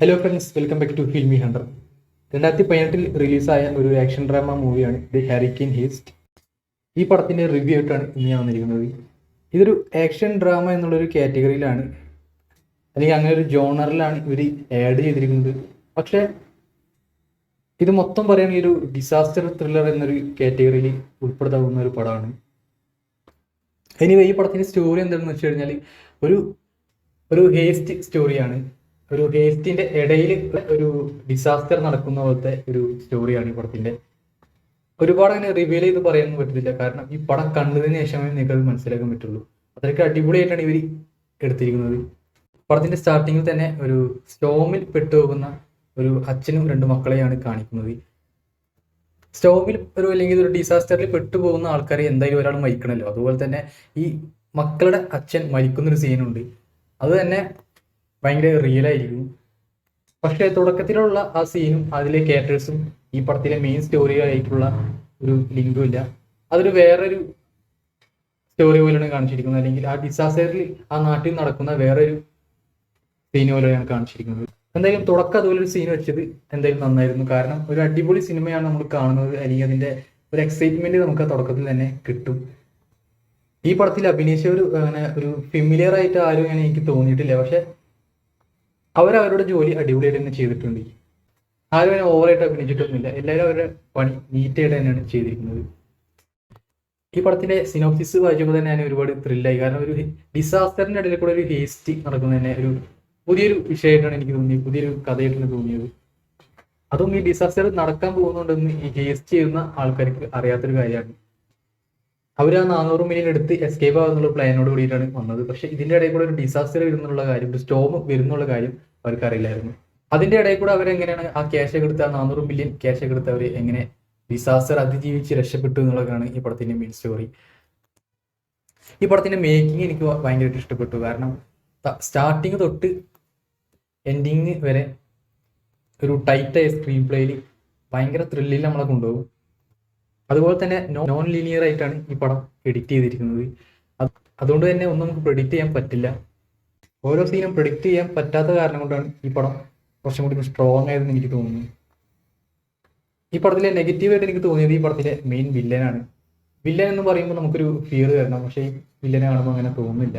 Hello friends, welcome back to Filmy Hunter. 2018 റിലീസായ ഒരു action drama മൂവിയാണ് ദി ഹീസ്റ്റ്. ഈ പടത്തിൻ്റെ റിവ്യൂ ആയിട്ടാണ് ഇന്ന് ഞാൻ വന്നിരിക്കുന്നത്. ഇതൊരു ആക്ഷൻ ഡ്രാമ എന്നുള്ളൊരു കാറ്റഗറിയിലാണ്, അല്ലെങ്കിൽ അങ്ങനെ ഒരു ജോണറിലാണ് ഇവർ ആഡ് ചെയ്തിരിക്കുന്നത്. പക്ഷേ ഇത് മൊത്തം പറയുകയാണെങ്കിൽ ഒരു ഡിസാസ്റ്റർ ത്രില്ലർ എന്നൊരു കാറ്റഗറിയിൽ ഉൾപ്പെടുത്താവുന്ന ഒരു പടമാണ്. എനിവേ, ഈ പടത്തിൻ്റെ സ്റ്റോറി എന്താണെന്ന് വെച്ച് കഴിഞ്ഞാൽ ഒരു ഒരു ഹേസ്റ്റ് സ്റ്റോറിയാണ്. ഒരു ഹേസ്റ്റിന്റെ ഇടയിൽ ഒരു ഡിസാസ്റ്റർ നടക്കുന്ന പോലത്തെ ഒരു സ്റ്റോറിയാണ് ഈ പടത്തിന്റെ. ഒരുപാട് അങ്ങനെ റിവീൽ ചെയ്ത് പറയാനൊന്നും പറ്റത്തില്ല, കാരണം ഈ പടം കണ്ടതിന് ശേഷമേ നിങ്ങൾക്ക് അത് മനസ്സിലാക്കാൻ പറ്റുള്ളൂ. അത്രയ്ക്ക് അടിപൊളിയായിട്ടാണ് ഇവർ എടുത്തിരിക്കുന്നത്. പടത്തിന്റെ സ്റ്റാർട്ടിങ്ങിൽ തന്നെ ഒരു സ്റ്റോമിൽ പെട്ടുപോകുന്ന ഒരു അച്ഛനും രണ്ട് മക്കളെയാണ് കാണിക്കുന്നത്. സ്റ്റോമിൽ അല്ലെങ്കിൽ ഒരു ഡിസാസ്റ്ററിൽ പെട്ടുപോകുന്ന ആൾക്കാരെ എന്തായാലും ഒരാൾ മരിക്കണമല്ലോ. അതുപോലെ തന്നെ ഈ മക്കളുടെ അച്ഛൻ മരിക്കുന്നൊരു സീനുണ്ട്. അത് തന്നെ ഭയങ്കര റിയൽ ആയിരിക്കും. പക്ഷേ തുടക്കത്തിലുള്ള ആ സീനും അതിലെ ക്യാരക്ടേഴ്സും ഈ പടത്തിലെ മെയിൻ സ്റ്റോറിയായിട്ടുള്ള ഒരു ലിങ്കും ഇല്ല. അതൊരു വേറൊരു സ്റ്റോറി പോലെയാണ് കാണിച്ചിരിക്കുന്നത്, അല്ലെങ്കിൽ ആ ഡിസാസ്റ്ററിൽ ആ നാട്ടിൽ നടക്കുന്ന വേറൊരു സീൻ പോലെയാണ് കാണിച്ചിരിക്കുന്നത്. എന്തായാലും തുടക്കം അതുപോലൊരു സീൻ വെച്ചത് എന്തായാലും നന്നായിരുന്നു, കാരണം ഒരു അടിപൊളി സിനിമയാണ് നമ്മൾ കാണുന്നത്, അല്ലെങ്കിൽ അതിൻ്റെ ഒരു എക്സൈറ്റ്മെന്റ് നമുക്ക് ആ തുടക്കത്തിൽ തന്നെ കിട്ടും. ഈ പടത്തിൽ അഭിനയിച്ച അങ്ങനെ ഒരു ഫെമിലിയർ ആയിട്ട് ആരും അങ്ങനെ എനിക്ക് തോന്നിയിട്ടില്ല. പക്ഷെ അവരവരുടെ ജോലി അടിപൊളിയായിട്ട് തന്നെ ചെയ്തിട്ടുണ്ട്. ആരും അങ്ങനെ ഓവറായിട്ട് അഭിനയിച്ചിട്ടൊന്നുമില്ല. എല്ലാവരും അവരുടെ പണി നീറ്റായിട്ട് തന്നെയാണ് ചെയ്തിരിക്കുന്നത്. ഈ പടത്തിന്റെ സിനോപ്സിസ് വായിച്ചപ്പോൾ തന്നെ ഞാൻ ഒരുപാട് ത്രില്ലായി, കാരണം ഒരു ഡിസാസ്റ്ററിന്റെ ഇടയിൽ കൂടെ ഒരു ഹേസ്റ്റ് നടക്കുന്നത് തന്നെ ഒരു പുതിയൊരു വിഷയമായിട്ടാണ് എനിക്ക് തോന്നിയത്, പുതിയൊരു കഥയായിട്ടാണ് തോന്നിയത്. അതും ഈ ഡിസാസ്റ്റർ നടക്കാൻ പോകുന്നുണ്ടെന്ന് ഈ ഹേസ്റ്റ് ചെയ്യുന്ന ആൾക്കാർക്ക് അറിയാത്തൊരു കാര്യമാണ്. അവർ ആ 400 മില്യൺ എടുത്ത് എസ്കേപ്പ് ആകുന്നുള്ള പ്ലാനോട് കൂടിയിട്ടാണ് വന്നത്. പക്ഷെ ഇതിന്റെ ഇടയിൽ കൂടെ ഒരു ഡിസാസ്റ്റർ വരുന്നുള്ള കാര്യം, ഒരു സ്റ്റോം വരുന്നുള്ള കാര്യം അവർക്ക് അറിയില്ലായിരുന്നു. അതിന്റെ ഇടയിൽ കൂടെ അവരെങ്ങനെയാണ് ആ ക്യാഷ് ഒക്കെ എടുത്ത്, ആ 400 മില്യൺ ക്യാഷ് ഒക്കെ എടുത്ത് അവർ എങ്ങനെ ഡിസാസ്റ്റർ അതിജീവിച്ച് രക്ഷപ്പെട്ടു എന്നുള്ളതാണ് ഈ പടത്തിന്റെ മെയിൻ സ്റ്റോറി. ഈ പടത്തിന്റെ മേക്കിംഗ് എനിക്ക് ഭയങ്കരമായിട്ട് ഇഷ്ടപ്പെട്ടു, കാരണം സ്റ്റാർട്ടിങ് തൊട്ട് എൻഡിങ് വരെ ഒരു ടൈറ്റായ സ്ക്രീൻ പ്ലേയിൽ ഭയങ്കര ത്രില്ലിൽ നമ്മളെ കൊണ്ടുപോകും. അതുപോലെ തന്നെ നോൺ ലീനിയർ ആയിട്ടാണ് ഈ പടം എഡിറ്റ് ചെയ്തിരിക്കുന്നത്. അതുകൊണ്ട് തന്നെ ഒന്നും നമുക്ക് പ്രെഡിക്റ്റ് ചെയ്യാൻ പറ്റില്ല. ഓരോ സീനും പ്രെഡിക്റ്റ് ചെയ്യാൻ പറ്റാത്ത കാരണം കൊണ്ടാണ് ഈ പടം കുറച്ചും കൂടി സ്ട്രോങ് ആയതെന്ന് എനിക്ക് തോന്നുന്നു. ഈ പടത്തിലെ നെഗറ്റീവായിട്ട് എനിക്ക് തോന്നിയത് ഈ പടത്തിലെ മെയിൻ വില്ലനാണ്. വില്ലൻ എന്ന് പറയുമ്പോൾ നമുക്കൊരു ഫിയർ വരണം, പക്ഷേ ഈ വില്ലനെ കാണുമ്പോൾ അങ്ങനെ തോന്നുന്നില്ല.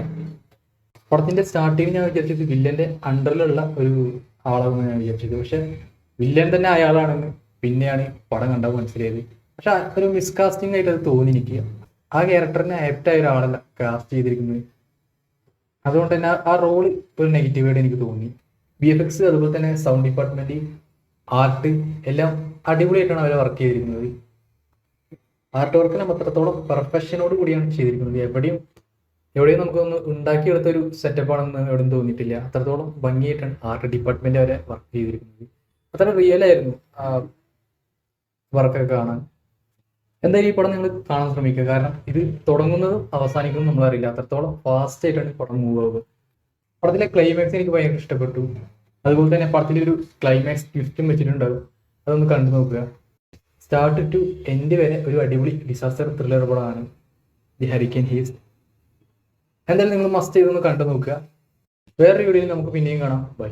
പടത്തിന്റെ സ്റ്റാർട്ടിങ് ഞാൻ വിചാരിച്ചത് വില്ലന്റെ അണ്ടറിലുള്ള ഒരു ആളാണെന്ന് ഞാൻ വിചാരിച്ചത്. പക്ഷെ വില്ലൻ തന്നെ അയാളാണെന്ന് പിന്നെയാണ് പടം കണ്ടാൽ മനസ്സിലായത്. പക്ഷെ ഒരു മിസ്കാസ്റ്റിംഗ് ആയിട്ട് അത് തോന്നി എനിക്ക്. ആ ക്യാരക്ടറിനെ ആപ്റ്റായ ഒരാളല്ല കാസ്റ്റ് ചെയ്തിരിക്കുന്നത്. അതുകൊണ്ട് തന്നെ ആ റോള് ഒരു നെഗറ്റീവായിട്ട് എനിക്ക് തോന്നി. VFX, അതുപോലെ തന്നെ സൗണ്ട് ഡിപ്പാർട്ട്മെന്റ്, ആർട്ട് എല്ലാം അടിപൊളിയായിട്ടാണ് അവർ വർക്ക് ചെയ്തിരിക്കുന്നത്. ആർട്ട് വർക്കിനെ അത്രത്തോളം പെർഫെക്ഷനോട് കൂടിയാണ് ചെയ്തിരിക്കുന്നത്. എവിടെയും നമുക്കൊന്ന് ഉണ്ടാക്കിയെടുത്തൊരു സെറ്റപ്പാണെന്ന് എവിടെയും തോന്നിയിട്ടില്ല. അത്രത്തോളം ഭംഗിയായിട്ടാണ് ആർട്ട് ഡിപ്പാർട്ട്മെന്റ് അവരെ വർക്ക് ചെയ്തിരിക്കുന്നത്. അത്ര റിയൽ ആയിരുന്നു ആ വർക്കൊക്കെ കാണാൻ. എന്തായാലും ഈ പടം നിങ്ങൾ കാണാൻ ശ്രമിക്കുക, കാരണം ഇത് തുടങ്ങുന്നതും അവസാനിക്കുന്നതും നമ്മളറിയില്ല. അത്രത്തോളം ഫാസ്റ്റ് ആയിട്ടാണ് ഈ പടം മൂവ് ആവുക. പടത്തിലെ ക്ലൈമാക്സ് എനിക്ക് ഭയങ്കര ഇഷ്ടപ്പെട്ടു. അതുപോലെ തന്നെ പടത്തിലൊരു ക്ലൈമാക്സ് ട്വിസ്റ്റും വെച്ചിട്ടുണ്ടാവും, അതൊന്ന് കണ്ടു നോക്കുക. സ്റ്റാർട്ട് ടു എൻഡ് വരെ ഒരു അടിപൊളി ഡിസാസ്റ്റർ ത്രില്ലർ പടമാണ് ദി ഹീസ്റ്റ്. എന്തായാലും നിങ്ങൾ മസ്റ്റ് ചെയ്തൊന്ന് കണ്ടു നോക്കുക. വേറൊരു വീഡിയോയിൽ നമുക്ക് പിന്നെയും കാണാം. ബൈ.